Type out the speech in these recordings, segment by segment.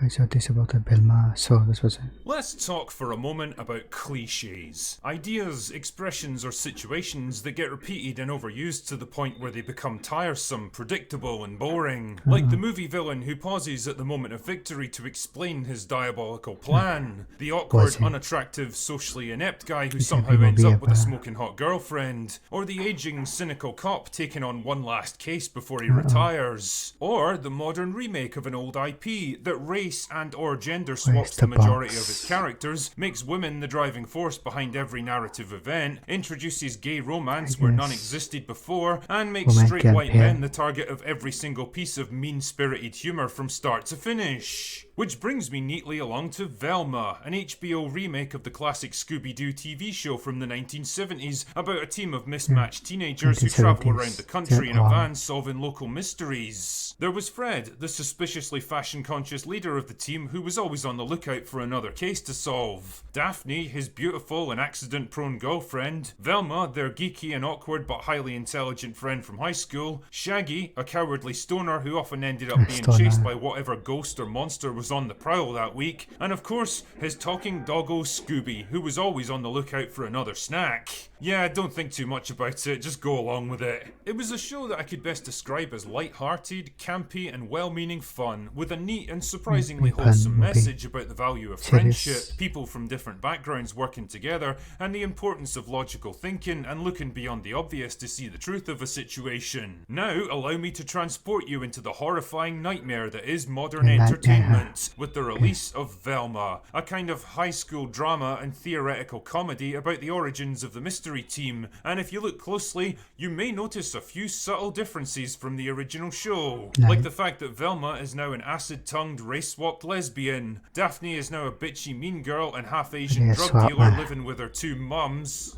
so this about Velma, so this was it. Let's talk for a moment about cliches. Ideas, expressions, or situations that get repeated and overused to the point where they become tiresome, predictable, and boring. Like the movie villain who pauses at the moment of victory to explain his diabolical plan. The awkward, unattractive, socially inept guy who somehow ends up with a smoking hot girlfriend. Or the aging, cynical cop taking on one last case before he retires. Or the modern remake of an old IP that race and or gender swaps the majority of its characters, makes women the driving force behind every narrative event, introduces gay romance where none existed before, and makes straight white men the target of every single piece of mean-spirited humour from start to finish. Which brings me neatly along to Velma, an HBO remake of the classic Scooby-Doo TV show from the 1970s about a team of mismatched teenagers who travel around the country in a van solving local mysteries. There was Fred, the suspiciously fashion-conscious leader of the team who was always on the lookout for another case to solve. Daphne, his beautiful and accident-prone girlfriend. Velma, their geeky and awkward but highly intelligent friend from high school. Shaggy, a cowardly stoner who often ended up being chased by whatever ghost or monster was on the prowl that week. And of course, his talking doggo Scooby, who was always on the lookout for another snack. Yeah, don't think too much about it, just go along with it. It was a show that I could best describe as light-hearted, campy and well-meaning fun, with a neat and surprisingly wholesome message about the value of friendship, people from different backgrounds working together, and the importance of logical thinking and looking beyond the obvious to see the truth of a situation. Now, allow me to transport you into the horrifying nightmare that is modern entertainment, with the release of Velma, a kind of high school drama and theoretical comedy about the origins of the mystery team, and if you look closely, you may notice a few subtle differences from the original show. Like the fact that Velma is now an acid-tongued, race-swapped lesbian. Daphne is now a bitchy mean girl and half-Asian drug dealer living with her two mums.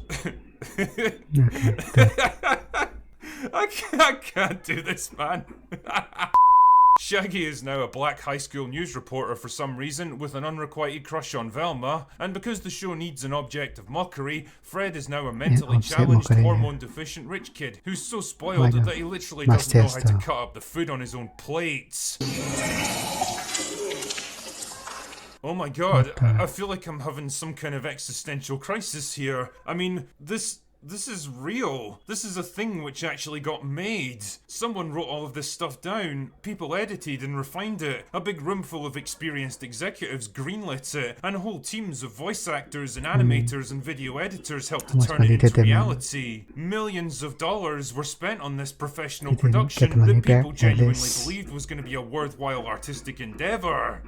I can't do this, man. Shaggy is now a black high school news reporter for some reason with an unrequited crush on Velma, and because the show needs an object of mockery, Fred is now a mentally challenged, hormone-deficient rich kid who's so spoiled that he literally doesn't know how to cut up the food on his own plates. Oh my god, I feel like I'm having some kind of existential crisis here. I mean, This is real. This is a thing which actually got made. Someone wrote all of this stuff down, people edited and refined it, a big room full of experienced executives greenlit it, and whole teams of voice actors and animators and video editors helped to turn it into reality. Millions of dollars were spent on this professional production that people genuinely believed was going to be a worthwhile artistic endeavour.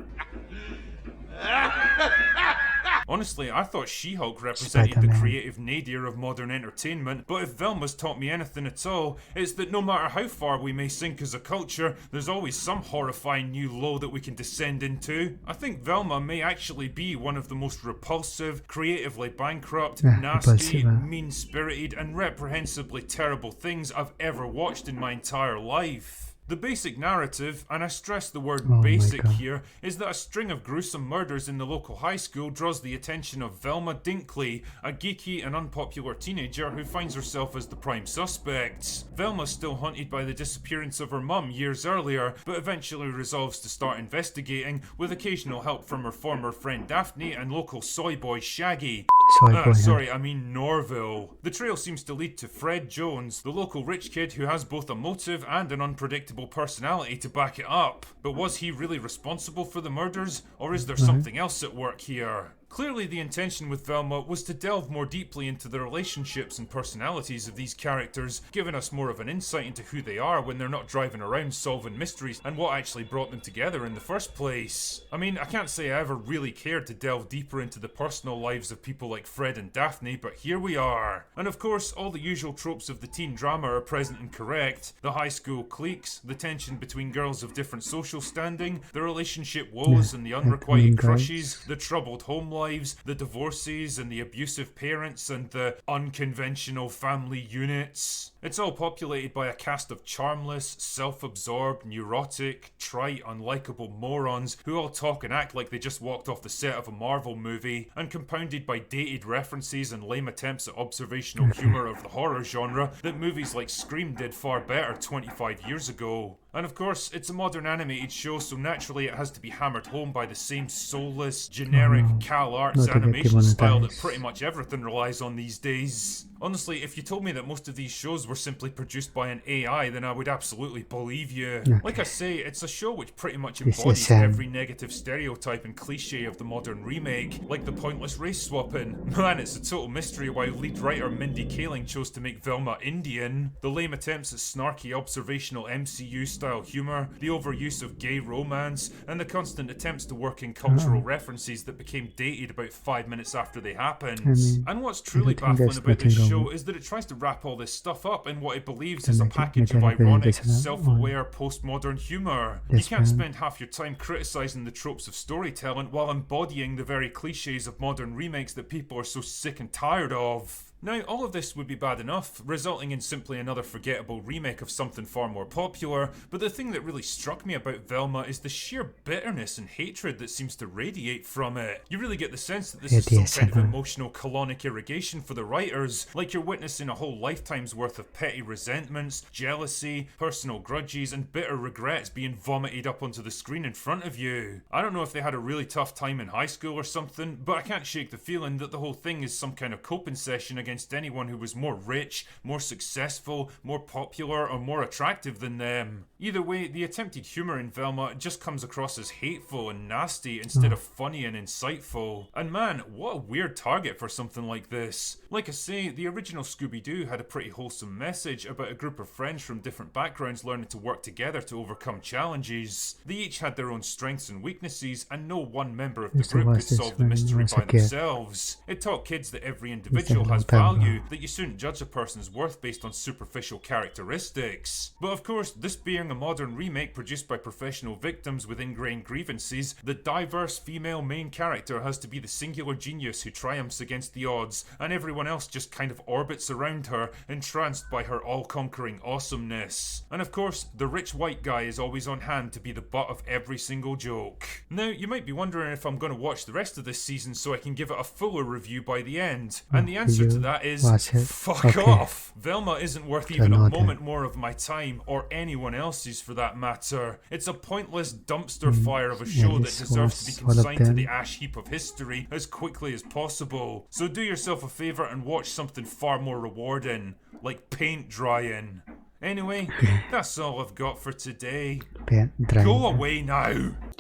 Honestly, I thought She-Hulk represented the creative nadir of modern entertainment, but if Velma's taught me anything at all, it's that no matter how far we may sink as a culture, there's always some horrifying new low that we can descend into. I think Velma may actually be one of the most repulsive, creatively bankrupt, nasty, mean-spirited, and reprehensibly terrible things I've ever watched in my entire life. The basic narrative, and I stress the word basic here, is that a string of gruesome murders in the local high school draws the attention of Velma Dinkley, a geeky and unpopular teenager who finds herself as the prime suspect. Velma's still haunted by the disappearance of her mum years earlier, but eventually resolves to start investigating, with occasional help from her former friend Daphne and local soy boy Shaggy. I mean Norville. The trail seems to lead to Fred Jones, the local rich kid who has both a motive and an unpredictable personality to back it up. But was he really responsible for the murders, or is there something else at work here? Clearly the intention with Velma was to delve more deeply into the relationships and personalities of these characters, giving us more of an insight into who they are when they're not driving around solving mysteries and what actually brought them together in the first place. I mean, I can't say I ever really cared to delve deeper into the personal lives of people like Fred and Daphne, but here we are. And of course, all the usual tropes of the teen drama are present and correct. The high school cliques, the tension between girls of different social standing, the relationship woes and the unrequited crushes, the troubled home life, the divorces and the abusive parents and the unconventional family units. It's all populated by a cast of charmless, self-absorbed, neurotic, trite, unlikable morons who all talk and act like they just walked off the set of a Marvel movie, and compounded by dated references and lame attempts at observational humour of the horror genre that movies like Scream did far better 25 years ago. And of course, it's a modern animated show, so naturally it has to be hammered home by the same soulless, generic Cal Arts Not to get animation style that demonetized. pretty much everything relies on these days. Honestly, if you told me that most of these shows were simply produced by an AI, then I would absolutely believe you. Okay. Like I say, it's a show which pretty much This is embodies Sam. every negative stereotype and cliche of the modern remake, like the pointless race swapping. Man, it's a total mystery why lead writer Mindy Kaling chose to make Velma Indian, the lame attempts at snarky observational MCU-style humour, the overuse of gay romance, and the constant attempts to work in cultural references that became dated about 5 minutes after they happened. I mean, And what's truly don't think baffling there's about this nothing show wrong. is that it tries to wrap all this stuff up in what it believes Then is a I think package of maybe I ironic, listen up self-aware, postmodern humour. You This can't one. spend half your time criticising the tropes of storytelling while embodying the very cliches of modern remakes that people are so sick and tired of. Now, all of this would be bad enough, resulting in simply another forgettable remake of something far more popular, but the thing that really struck me about Velma is the sheer bitterness and hatred that seems to radiate from it. You really get the sense that this is some kind of emotional colonic irrigation for the writers, like you're witnessing a whole lifetime's worth of petty resentments, jealousy, personal grudges, and bitter regrets being vomited up onto the screen in front of you. I don't know if they had a really tough time in high school or something, but I can't shake the feeling that the whole thing is some kind of coping session against anyone who was more rich, more successful, more popular, or more attractive than them. Either way, the attempted humour in Velma just comes across as hateful and nasty instead of funny and insightful. And man, what a weird target for something like this. Like I say, the original Scooby-Doo had a pretty wholesome message about a group of friends from different backgrounds learning to work together to overcome challenges. They each had their own strengths and weaknesses, and no one member of the Used to group watch could this solve the when I mystery was a by kid. themselves. It taught kids that every individual long has time ago. value, that you shouldn't judge a person's worth based on superficial characteristics. But of course, this being a modern remake produced by professional victims with ingrained grievances, the diverse female main character has to be the singular genius who triumphs against the odds, and everyone else just kind of orbits around her, entranced by her all-conquering awesomeness. And of course, the rich white guy is always on hand to be the butt of every single joke. Now, you might be wondering if I'm going to watch the rest of this season so I can give it a fuller review by the end, and the answer to that is watch it? fuck Okay. off. Velma isn't worth even a know that. moment more of my time, or anyone else's for that matter. It's a pointless dumpster fire of a show that this deserves to be was all of consigned to them. the ash heap of history as quickly as possible. So do yourself a favour and watch something far more rewarding, like paint drying. Anyway, that's all I've got for today. Paint drying. Go away now!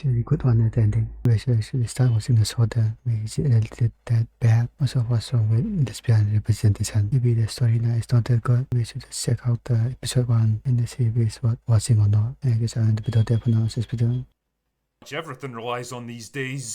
Very good one at the ending. We should start watching the soda. Is it related that bad? Also, what's wrong with lesbian representation? Maybe the storyline is not that good. We should just check out the episode 1 in the series, what watching or not. I guess I'll end the video there for now. Just video. Everything relies on these days.